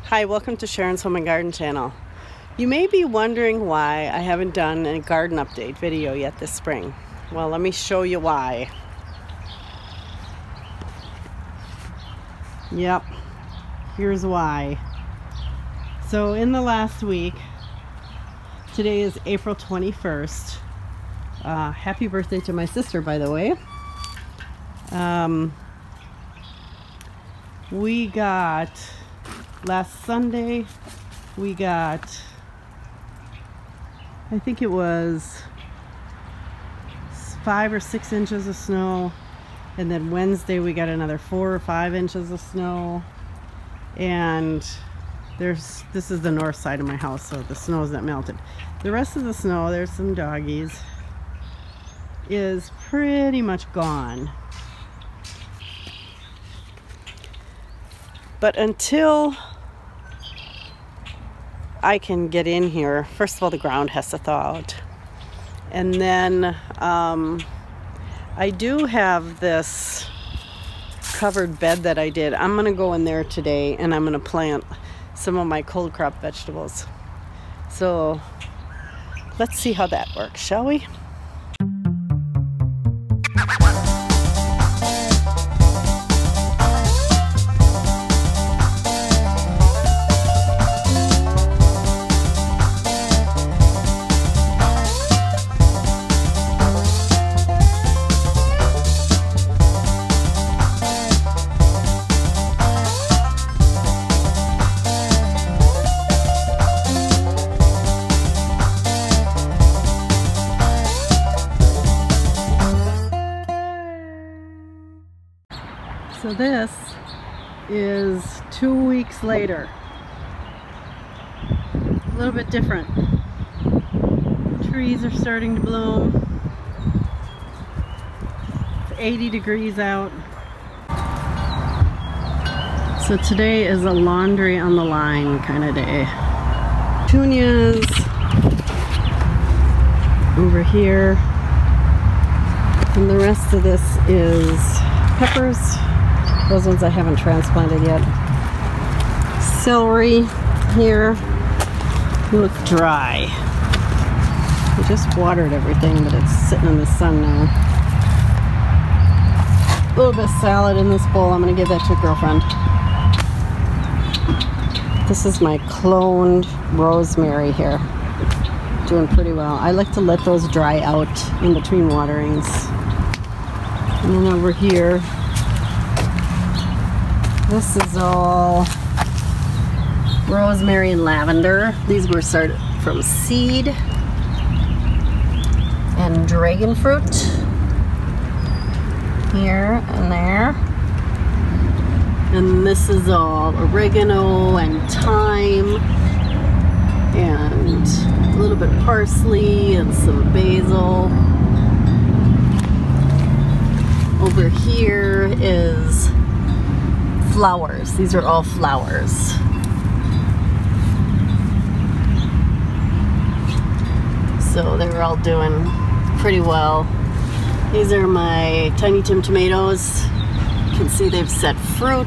Hi, welcome to Sharon's Home and Garden channel. You may be wondering why I haven't done a garden update video yet this spring. Well, let me show you why. Yep, here's why. So in the last week, today is April 21st. Happy birthday to my sister, by the way. We got, last Sunday, we got, I think it was 5 or 6 inches of snow, and then Wednesday we got another 4 or 5 inches of snow. And this is the north side of my house, so the snow is not melted. The rest of the snow, there's some doggies, is pretty much gone. But until I can get in here, first of all, the ground has to thaw out. And then I do have this covered bed that I did. I'm going to go in there today and I'm going to plant some of my cold crop vegetables. So let's see how that works, shall we? So this is 2 weeks later. A little bit different. Trees are starting to bloom. It's 80 degrees out. So today is a laundry on the line kind of day. Petunias over here. And the rest of this is peppers. Those ones I haven't transplanted yet. Celery here. Look dry. I just watered everything, but it's sitting in the sun now. A little bit of salad in this bowl. I'm going to give that to a girlfriend. This is my cloned rosemary here. Doing pretty well. I like to let those dry out in between waterings. And then over here, this is all rosemary and lavender. These were started from seed and dragon fruit here and there. And this is all oregano and thyme and a little bit of parsley and some basil. Over here is flowers. These are all flowers. So they're all doing pretty well. These are my Tiny Tim tomatoes. You can see they've set fruit.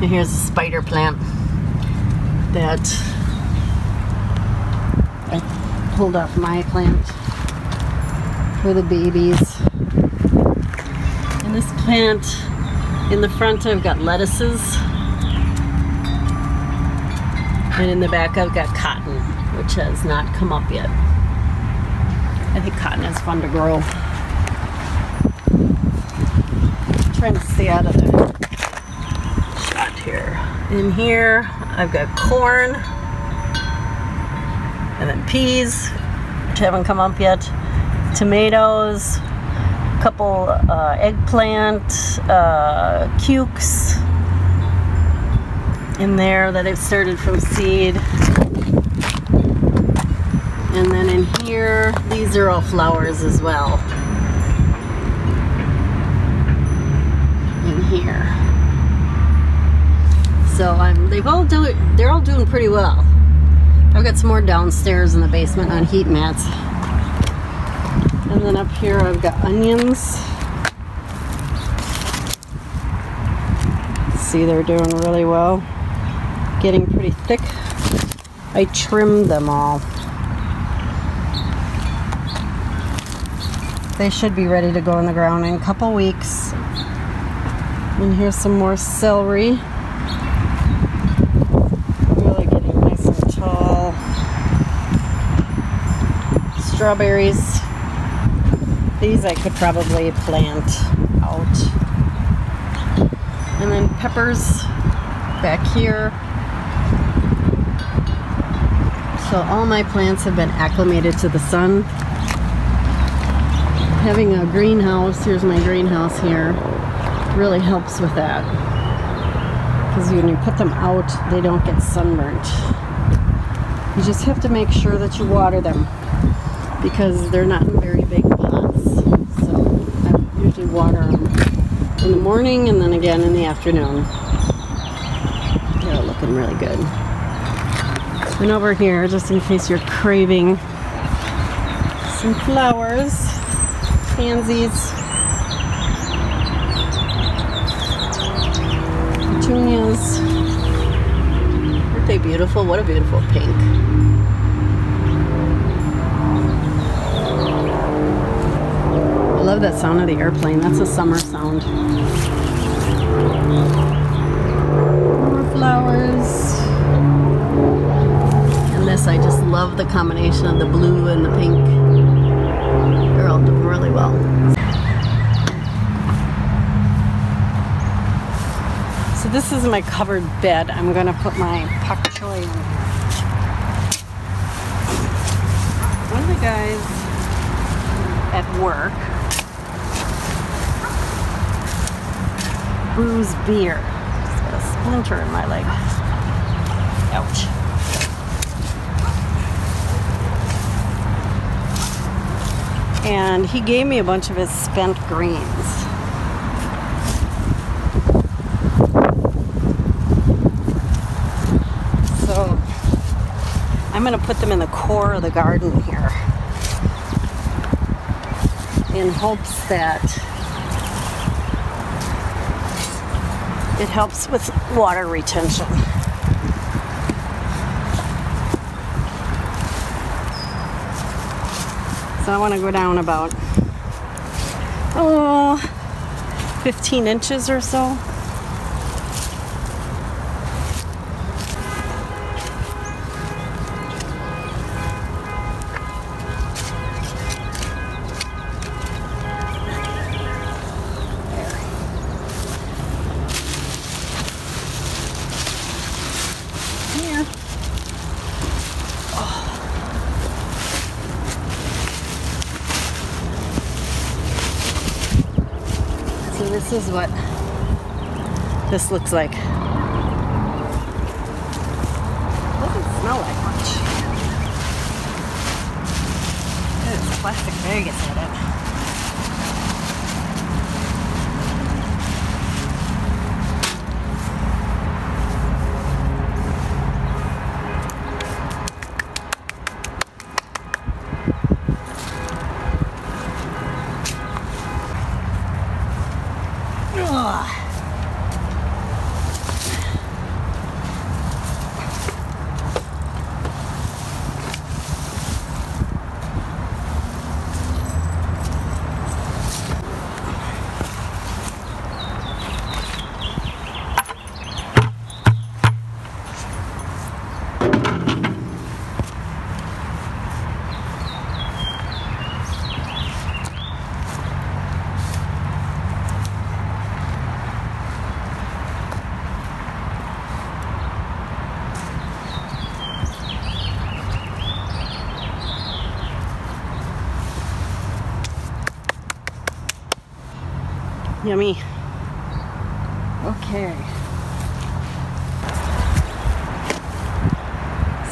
And here's a spider plant that I pulled off my plant for the babies. In this plant, in the front I've got lettuces, and in the back I've got cotton, which has not come up yet. I think cotton is fun to grow. I'm trying to stay out of the shot here. In here I've got corn, and then peas, which haven't come up yet. Tomatoes, a couple eggplant, cukes in there that I've started from seed. And then in here, these are all flowers as well. In here. So they're all doing pretty well. I've got some more downstairs in the basement on heat mats. And then up here I've got onions. see they're doing really well. Getting pretty thick. I trimmed them all. They should be ready to go in the ground in a couple weeks. And here's some more celery. Really getting nice and tall. Strawberries. These I could probably plant out. And then peppers back here. So all my plants have been acclimated to the sun. Having a greenhouse, here's my greenhouse here, really helps with that. Because when you put them out, they don't get sunburnt. You just have to make sure that you water them because they're not in very big pots. So I usually water them in the morning and then again in the afternoon. They're looking really good. And over here, just in case you're craving some flowers, pansies, petunias. Aren't they beautiful? What a beautiful pink. I love that sound of the airplane. That's a summer sound. More flowers. And this, I just love the combination of the blue and the pink. They're all doing really well. So this is my covered bed. I'm gonna put my pak choi in here. One of the guys at work brews beer. Just got a splinter in my leg. Ouch. And he gave me a bunch of his spent greens. So I'm going to put them in the core of the garden here in hopes that it helps with water retention. So I want to go down about 15 inches or so. Here. So this is what this looks like. Doesn't smell like much. There's plastic Vegas in it. Yummy. Okay.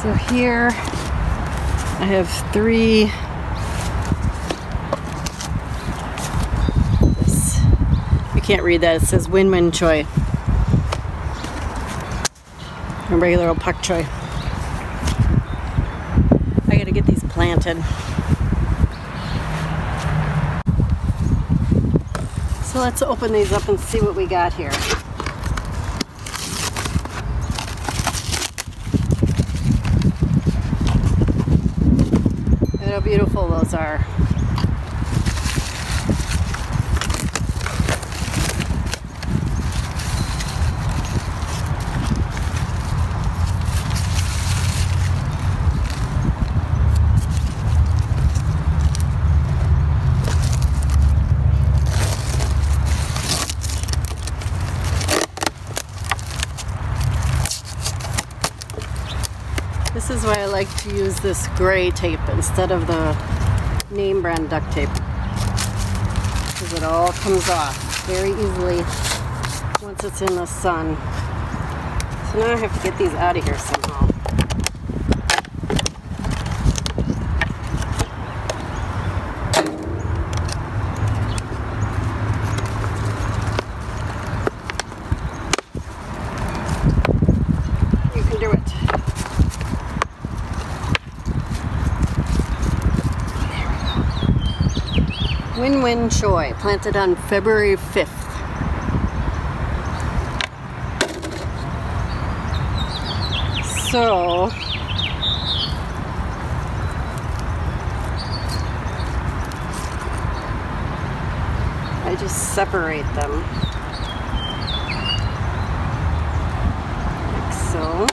So here I have 3. You can't read that. It says Win Win Choi. A regular old pak choi. I gotta get these planted. So let's open these up and see what we got here. beautiful those are. This is why I like to use this gray tape instead of the name brand duct tape, because it all comes off very easily once it's in the sun. So now I have to get these out of here somehow. You can do it. Win Win Choi, planted on February 5th. So, I just separate them like so.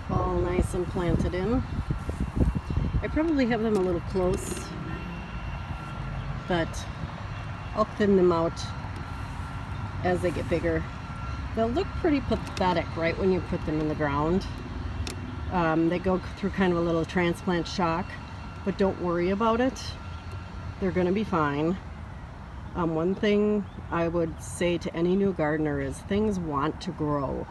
All nice and planted in. I probably have them a little close, but I'll thin them out as they get bigger. They'll look pretty pathetic right when you put them in the ground. They go through kind of a little transplant shock, but don't worry about it. They're going to be fine. One thing I would say to any new gardener is things want to grow,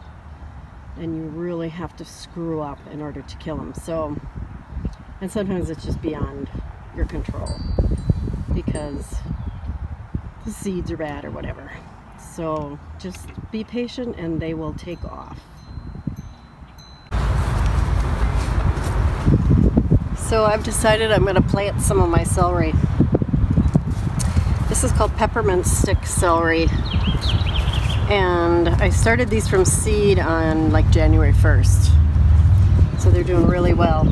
and you really have to screw up in order to kill them. So, and sometimes it's just beyond your control because the seeds are bad or whatever. So just be patient and they will take off. So I've decided I'm going to plant some of my celery. This is called peppermint stick celery, and I started these from seed on like January 1st, so they're doing really well.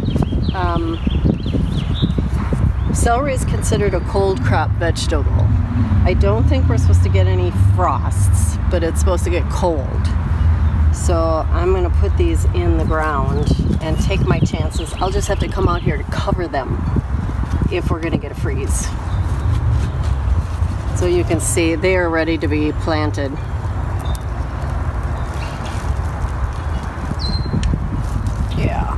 Celery is considered a cold crop vegetable. I don't think we're supposed to get any frosts, but it's supposed to get cold. So I'm going to put these in the ground and take my chances. I'll just have to come out here to cover them if we're going to get a freeze. So you can see they are ready to be planted. Yeah.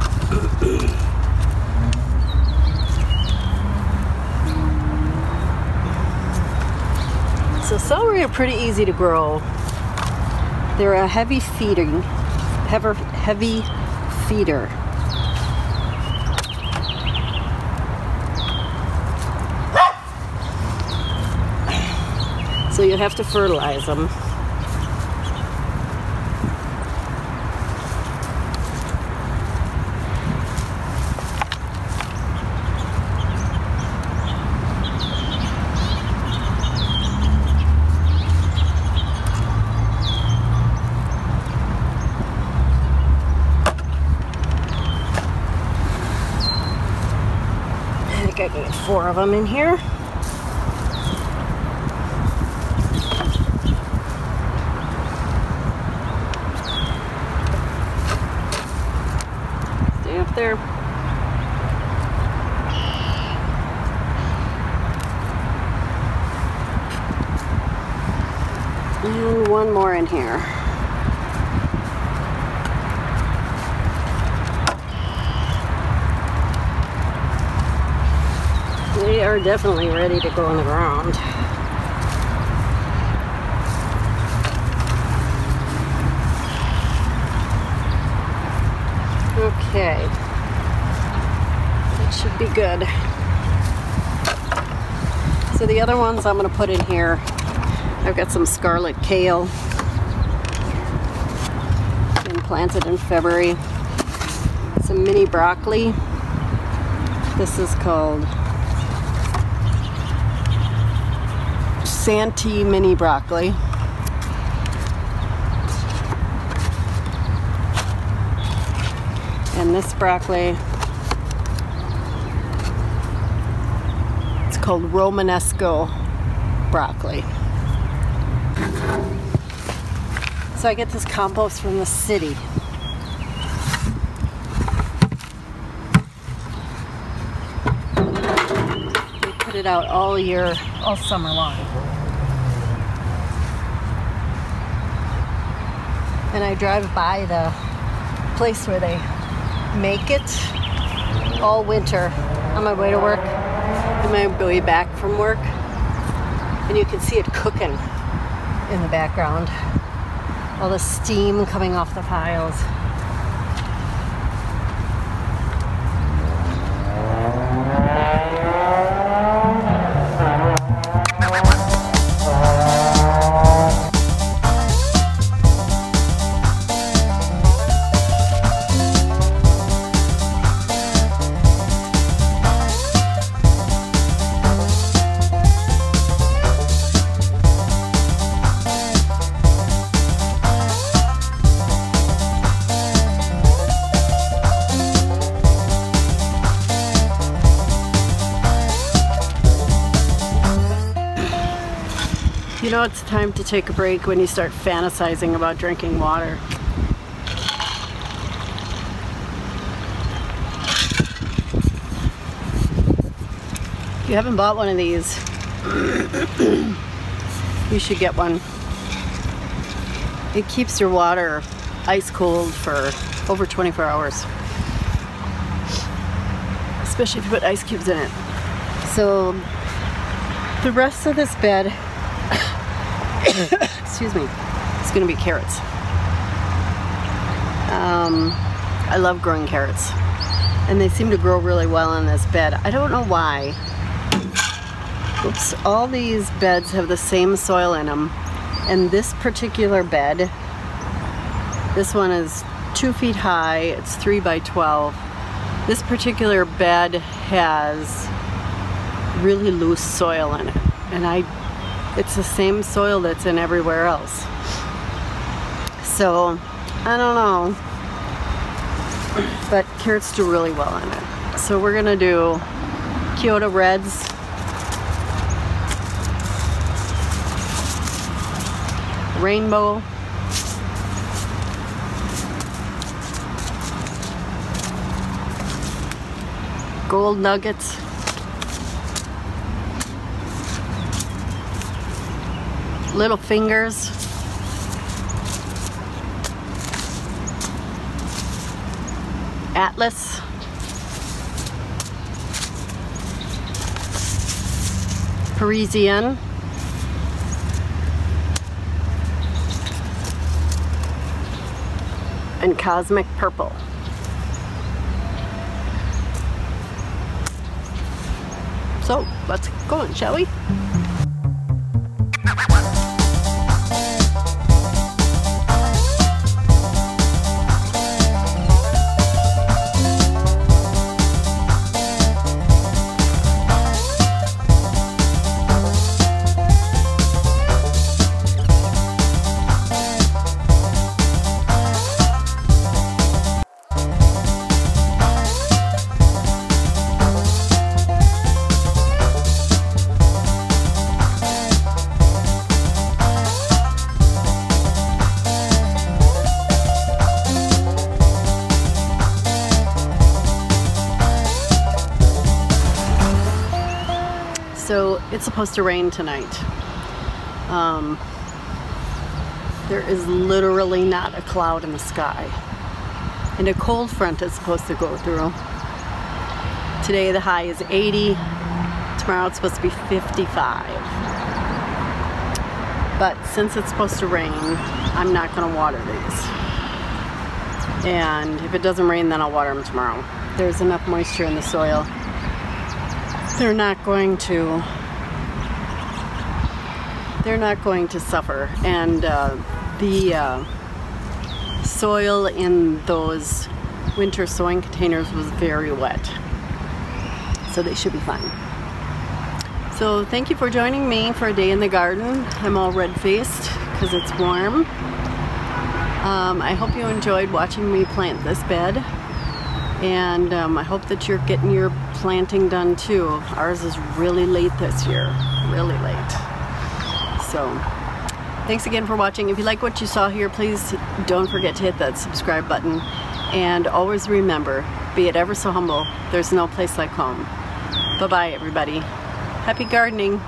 So celery are pretty easy to grow. They're a heavy feeder. So you have to fertilize them. I think I can get 4 of them in here. There. And one more in here. They are definitely ready to go in the ground. Okay, that should be good. So the other ones I'm going to put in here, I've got some scarlet kale, been planted in February, some mini broccoli. This is called Santee mini broccoli. And this broccoli, it's called Romanesco broccoli. So I get this compost from the city. They put it out all year, all summer long. And I drive by the place where they make it all winter on my way to work and my way back from work, and you can see it cooking in the background, all the steam coming off the piles. You know it's time to take a break when you start fantasizing about drinking water. If you haven't bought one of these, you should get one. It keeps your water ice cold for over 24 hours. Especially if you put ice cubes in it. So the rest of this bed, excuse me, it's gonna be carrots. I love growing carrots, and they seem to grow really well in this bed. I don't know why. Oops, all these beds have the same soil in them, and this particular bed, this one is 2 feet high, it's 3 by 12. This particular bed has really loose soil in it, and it's the same soil that's in everywhere else. So, I don't know, but carrots do really well in it. So we're gonna do Kyoto Reds, Rainbow, Gold Nuggets, Little Fingers, Atlas, Parisian, and Cosmic Purple. So let's go on, shall we? So it's supposed to rain tonight. There is literally not a cloud in the sky. And a cold front is supposed to go through. Today the high is 80, tomorrow it's supposed to be 55. But since it's supposed to rain, I'm not going to water these. And if it doesn't rain, then I'll water them tomorrow. There's enough moisture in the soil. They're not going to suffer. And the soil in those winter sowing containers was very wet. So they should be fine. So thank you for joining me for a day in the garden. I'm all red-faced because it's warm. I hope you enjoyed watching me plant this bed, and I hope that you're getting your planting done too. Ours is really late this year, really late. So thanks again for watching. If you like what you saw here, please don't forget to hit that subscribe button, and always remember, be it ever so humble, there's no place like home. Bye-bye, everybody. Happy gardening.